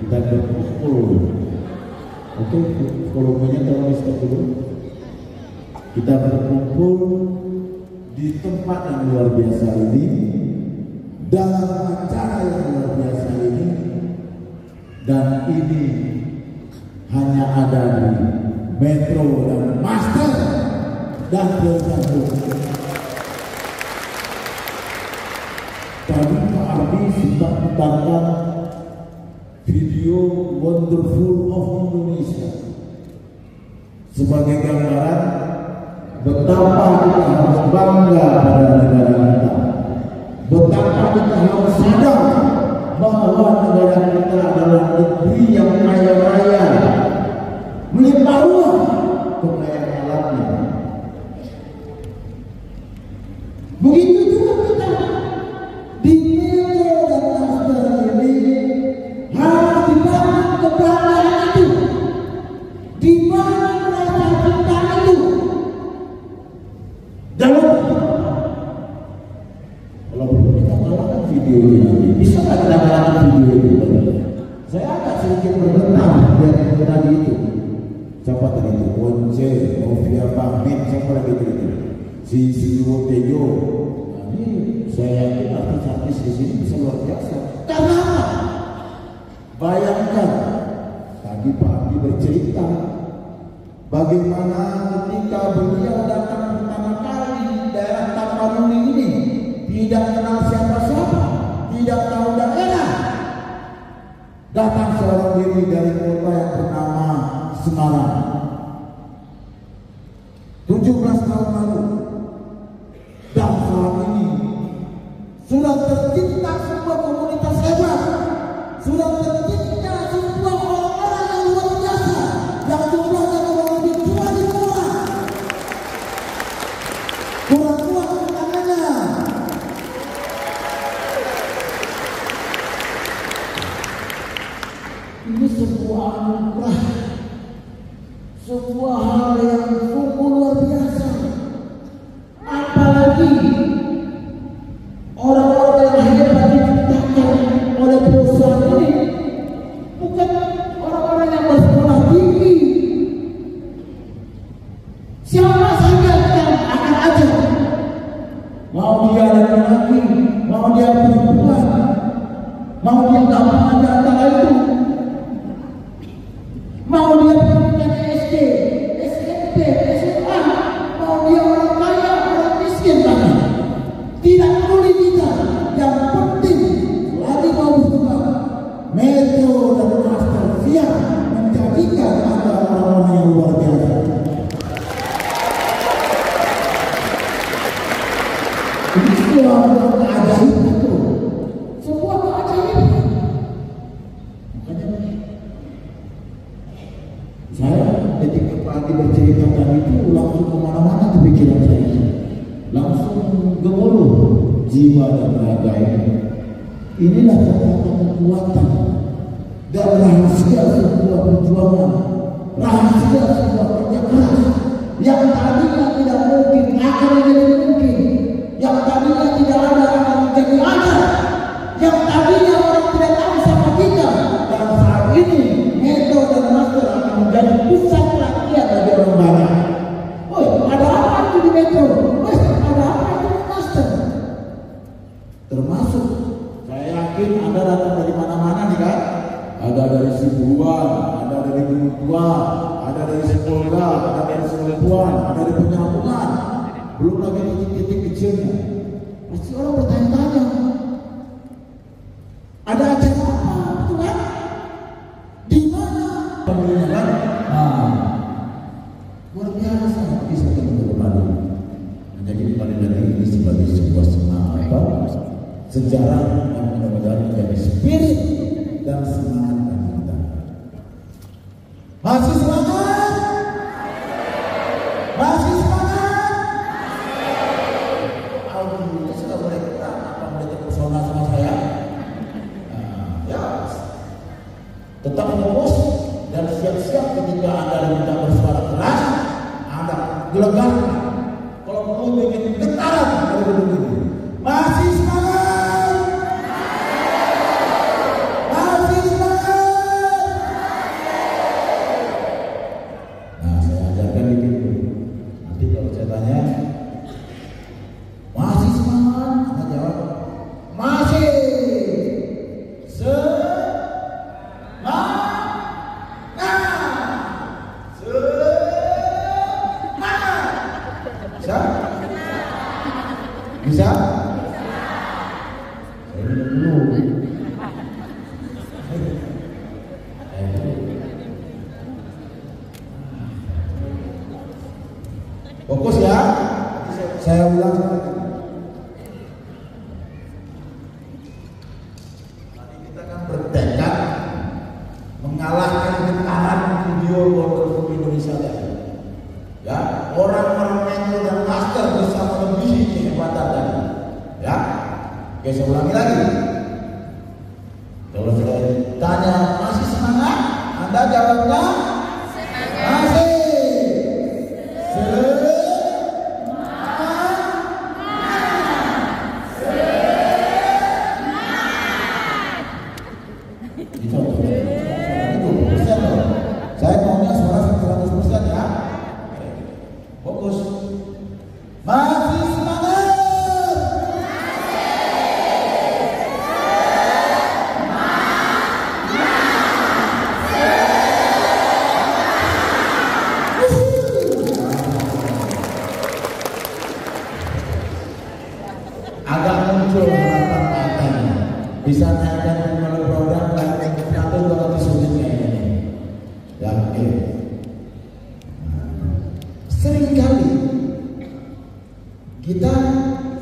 kita berkumpul. Oke, volumenya tolong stop dulu. Kita berkumpul di tempat yang luar biasa ini, dalam acara yang luar biasa ini, dan ini hanya ada di Metro dan Master dan Bersatu. Tadi Pak Ardi sudah putarkan video Wonderful of Indonesia sebagai gambaran betapa kita harus bangga pada negara kita, betapa kita harus sadar bahwa negara kita adalah negeri yang kaya raya, melimpah ruah kekayaan alamnya. Begitu juga kita di Metro dan Master ini harus dibangun kebanggaan itu, dibangun rasa cinta itu. Jangan kalau perlu kita galakkan video ini, bisa nggak kita galakkan video ini? Saya agak sedikit berbenah dari tadi itu. Siapa tadi itu? Once, Novia Pamit, siapa lagi itu? Si Siwo Tejo. Nah, ini saya yakin artis-artis di sini bisa luar biasa. Karena apa? Bayangkan tadi Pak Andi bercerita bagaimana ketika beliau datang pertama kali di daerah Tapanuli ini, tidak kenal siapa-siapa, tidak tahu daerah, datang seorang diri dari kota yang bernama Semarang 17 tahun lalu, dan saat ini sudah tercipta sebuah komunitas hebat, sudah tercipta sebuah orang-orang yang luar biasa, yang jumlahnya kurang lebih 2.000 orang. Kurang-kurang tangannya. Ini sebuah anugerah, sebuah hal yang sungguh luar biasa. Apalagi orang-orang yang hebat diciptakan oleh perusahaan ini bukan orang-orang yang bersekolah tinggi. Siapa saja kita akan ajak, mau dia laki-laki, mau dia perempuan, mau dia gabungan di antara itu, mau dia pendidikan SD, SMP, SMA, mau dia orang kaya, orang miskin bahkan, tidak peduli kita. Yang penting lagi mau bersuka, Metro dan Master siap menjadikan Anda orang-orang yang luar biasa. Ini sebuah keajaiban itu, sebuah keajaiban. Makanya saya ketika Pak Andi bercerita tadi itu langsung kemana-mana di pikiran saya, langsung gemuruh jiwa dan raga ini. Inilah kekuatan dan rahasia sebuah perjuangan, rahasia sebuah kerja keras yang tadinya tidak mungkin akan menjadi mungkin, yang tadinya tidak ada akan menjadi ada, yang tadinya orang tidak tahu sama kita, dan saat ini Metro dan Master akan menjadi pusat perhatian bagi orang banyak. Oh, ada apa itu di Metro? Ada apa itu di Master? Termasuk saya yakin Anda datang dari mana-mana nih kan? Ada dari Sibuan, ada dari Gunung Tua, ada dari Sepolda, ada dari Selempuan, ada dari Penyambungan, belum lagi titik-titik kecilnya. Pasti orang bertanya-tanya, ada acara apa, betul kan? Di mana? Pemilihan kan? Luar biasa bisa kita berbagi. Jadi paling lagi ini sebagai sebuah sejarah yang mudah-mudahan menjadi spirit dan semangat bagi kita. Masih semangat? Masih semangat? Alhamdulillah sudah mulai ketat. Apa mulai terpesona sama saya? Ya, tetap fokus dan siap-siap ketika Anda diminta bersuara keras, Anda gelegar. Kalau perlu bikin getaran dari gedung ini. Masih semangat? Masih semangat? Fokus ya. Saya ulang. Tadi kita kan bertekad mengalahkan getaran video Wonderful Indonesia tadi. Ya, orang-orang mentor dan master bisa melebihi kehebatan tadi. Ya, oke saya ulangi lagi. Kalau saya tanya masih semangat, Anda jawabnya masih. Saya maunya suara 100% ya. Fokus. Masih semangat. Agak muncul harapan matanya. Bisa naikkan kalau program dan satu 200 unit kayaknya. Ya, oke. Seringkali kita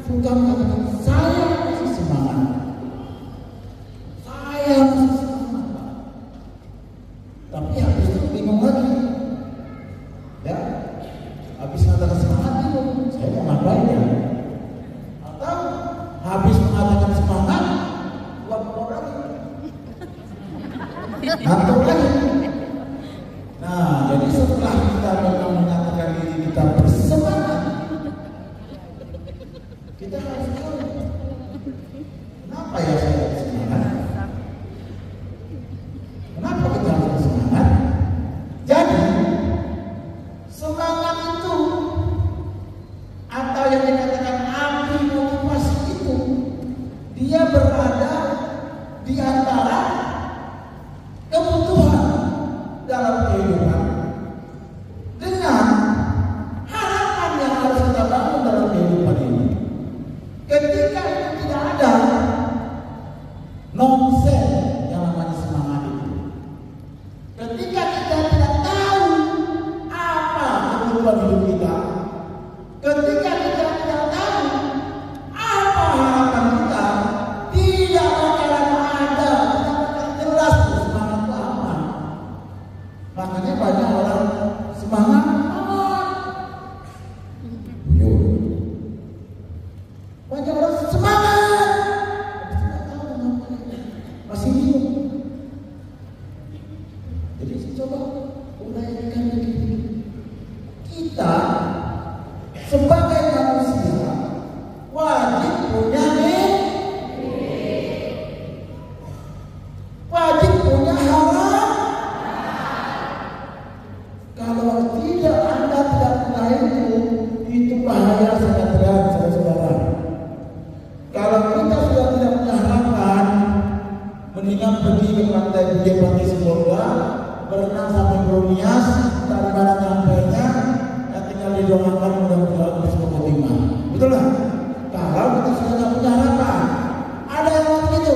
suka mengatakan saya masih semangat, saya masih semangat, tapi habis itu bingung lagi. Ya, habis mengatakan semangat itu saya mau ngapain ya? Atau habis mengatakan semangat buat orang ngantuk lagi. Nah, jadi setelah kita memang menyatakan diri kita bersemangat, kita harus tahu kenapa ya saya bersemangat, kenapa kita harus bersemangat. Jadi semangat itu atau yang dikatakan api motivasi itu, dia berada di antara kebutuhan dalam kehidupan dengan harapan yang harus kita bangun dalam kehidupan ini. Ketika itu tidak ada nonsen yang namanya semangat itu, ketika kita tidak tahu apa kebutuhan hidup kita, ketika kita tidak tahu apa harapan kita, tidak bakalan ada, tidak bakalan jelas semangat itu apa. Makanya banyak orang semangat, banyak orang semangat, masih bingung. Jadi coba uraikan begini. Kita sebagai manusia wajib punya wajib punya harapan. Kalau tidak Anda tidak punya itu bahaya sangat berat, saudara. Kalau kita sudah tidak punya harapan, mendingan pergi ke pantai Bukit Pantai Sibolga, berenang sampai Bronias, dari mana nyampainya, dan tinggal didoakan mudah-mudahan bisa keterima. Betul lah. Kalau kita sudah tidak punya harapan, ada yang mau begitu?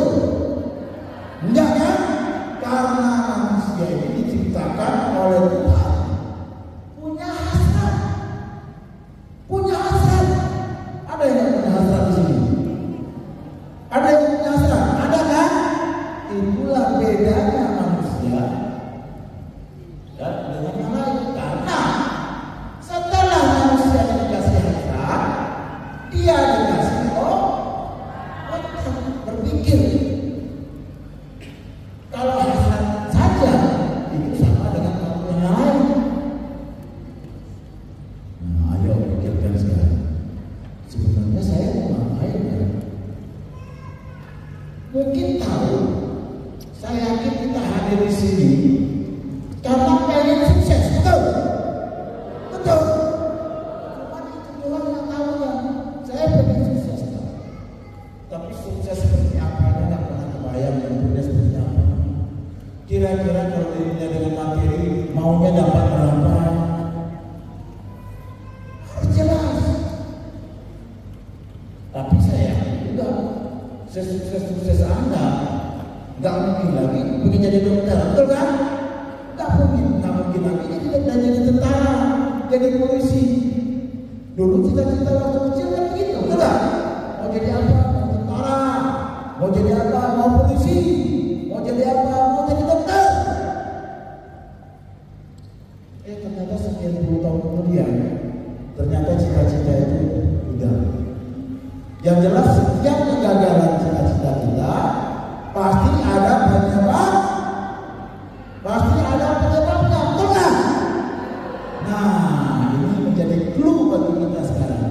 Enggak kan? Karena manusia ini diciptakan oleh Tuhan. Punya hasrat. Ada yang punya hasrat di sini? Ada yang punya hasrat? Ada kan? Itulah bedanya manusia dan dengan yang lain. Karena setelah manusia dikasih hasrat, dia dikasih berpikir. Kalau hasrat saja itu sama dengan manusia yang lain. Nah, ayo pikirkan sekarang. Sebenarnya saya mau ngapain ya? Mungkin tahu. Saya yakin kita hadir di sini karena pengen sukses, betul? Betul. Cuma itu doang yang tahu ya. Saya pengen sukses, tapi sukses seperti apa? Tidak pernah kebayang bentuknya seperti apa. Kira-kira kalau dirinya dengan materi maunya dapat berapa? Jelas. Tapi saya juga sukses Anda nggak mungkin lagi pengen jadi dokter, betul kan? Nggak mungkin lagi jadi tentara, jadi polisi. Dulu cita-cita waktu kecil kan gitu, betul nggak? Mau jadi apa? Mau tentara, mau jadi apa? Mau polisi, mau jadi apa? Mau jadi dokter. Ternyata sekian puluh tahun kemudian, ternyata cita-cita itu udah. Yang jelas setiap kegagalan cita-cita kita pasti ada penyebab, pasti ada penyebabnya, betul nggak? Nah, ini menjadi clue bagi kita sekarang.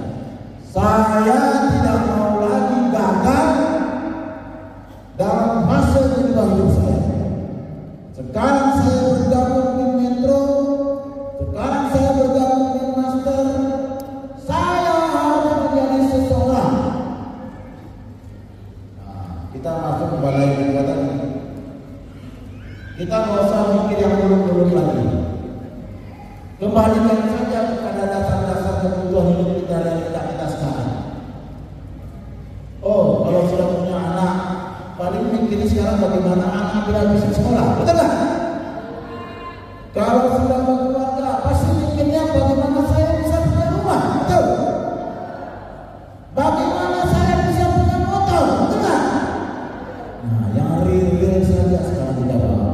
Saya tidak mau lagi gagal dalam fase kedua hidup saya. Sekarang saya bergabung di Metro, sekarang saya bergabung di Master. Saya harus menjadi seseorang. Nah, kita masuk ke balai kata ini. Kita nggak usah mikir yang belum lagi. Kembalikan saja kepada dasar-dasar kebutuhan hidup kita dan kita sekarang. Oh, kalau sudah punya anak, paling mikirnya sekarang bagaimana anak biar bisa sekolah, betul nggak? Kalau sudah berkeluarga, pasti mikirnya bagaimana saya bisa punya rumah, betul? Bagaimana saya bisa punya motor, betul nggak? Nah, yang real saja sekarang tidak apa.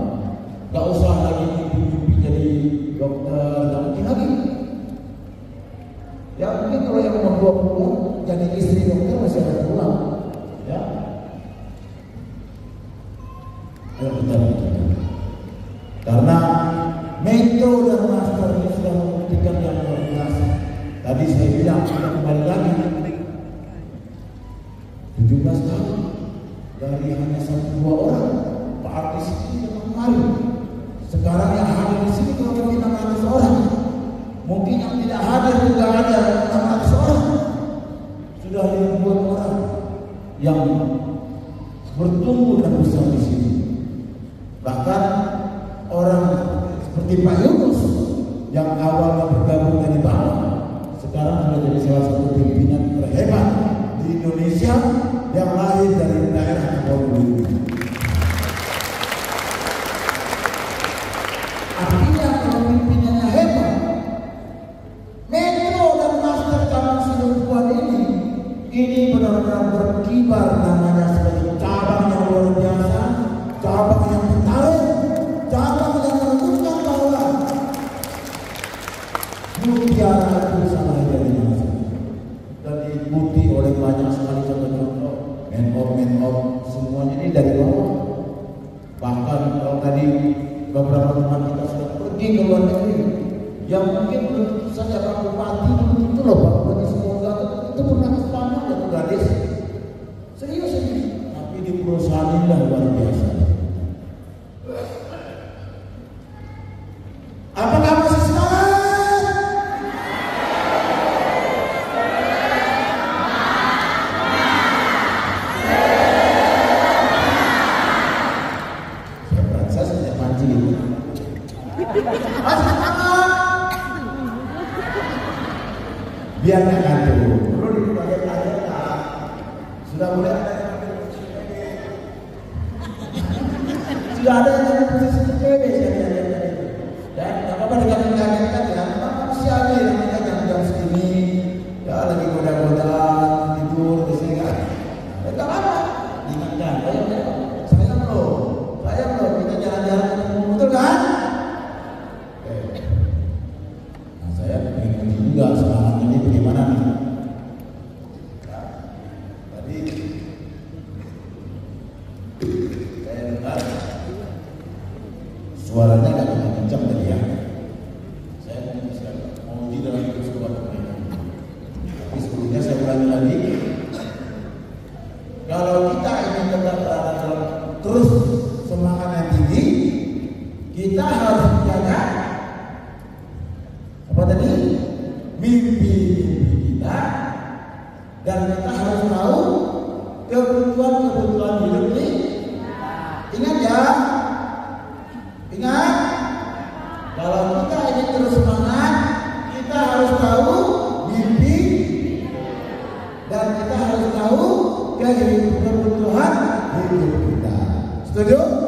Gak usah lagi mimpi jadi dokter, gak mungkin lagi. Ya mungkin kalau yang umur 20 jadi istri dokter masih ada peluang. Ya. Ayo kita lanjutkan. Karena Metro dan Master ini sudah membuktikan yang luar biasa. Tadi saya bilang kita kembali lagi 17 tahun dari hanya 1-2 orang Pak artis ini datang kemari. Sekarang yang hadir di sini kurang lebih 600 orang. Mungkin yang tidak hadir juga ada 600 orang. Sudah ribuan orang yang bertumbuh dan besar di sini. Bahkan orang seperti Pak Yunus yang awalnya bergabung dari bawah, sekarang sudah jadi salah satu pimpinan terhebat di Indonesia yang lahir dari daerah Kepulauan. Artinya kalau pimpinannya hebat, Metro dan Master cabang Sidoarjo ini benar-benar berkibar namanya sebagai cabang yang luar biasa, cabang yang menarik, cabang yang menunjukkan bahwa mutiara itu sama dari mana dan diikuti oleh banyak sekali contoh-contoh men-up semuanya ini dari bawah. Bahkan kalau tadi beberapa teman kita sudah pergi ke luar negeri, yang mungkin belum saja Pak Bupati itu loh Pak Bupati semoga itu pernah ke Spanyol dan gadis serius ini, tapi di perusahaan ini luar biasa. Apakah masih semangat? Biar nggak ngantuk. Perlu dibayar sudah mulai ada sudah ada yang posisi PB dan apa dengan kaget ya manusia ini yang jam segini ya lagi goda-godaan tidur di sini kan nggak apa ingatkan saya belum kita jalan-jalan betul kan? Nah, saya ingin juga semangat ini bagaimana nih? Ya, tadi saya dengar suaranya agak kencang tadi ya. Saya mau uji dalam terus keluarga. Tapi sebelumnya saya ulangi lagi. Kalau kita ingin tetap berada dalam terus semangat yang tinggi, kita harus menjaga apa tadi? Mimpi kita, dan kita harus tahu kebutuhan hidup ini. Ingat ya, ingat kalau kita ingin terus semangat, kita harus tahu mimpi dan kita harus tahu kebutuhan hidup kita. Setuju?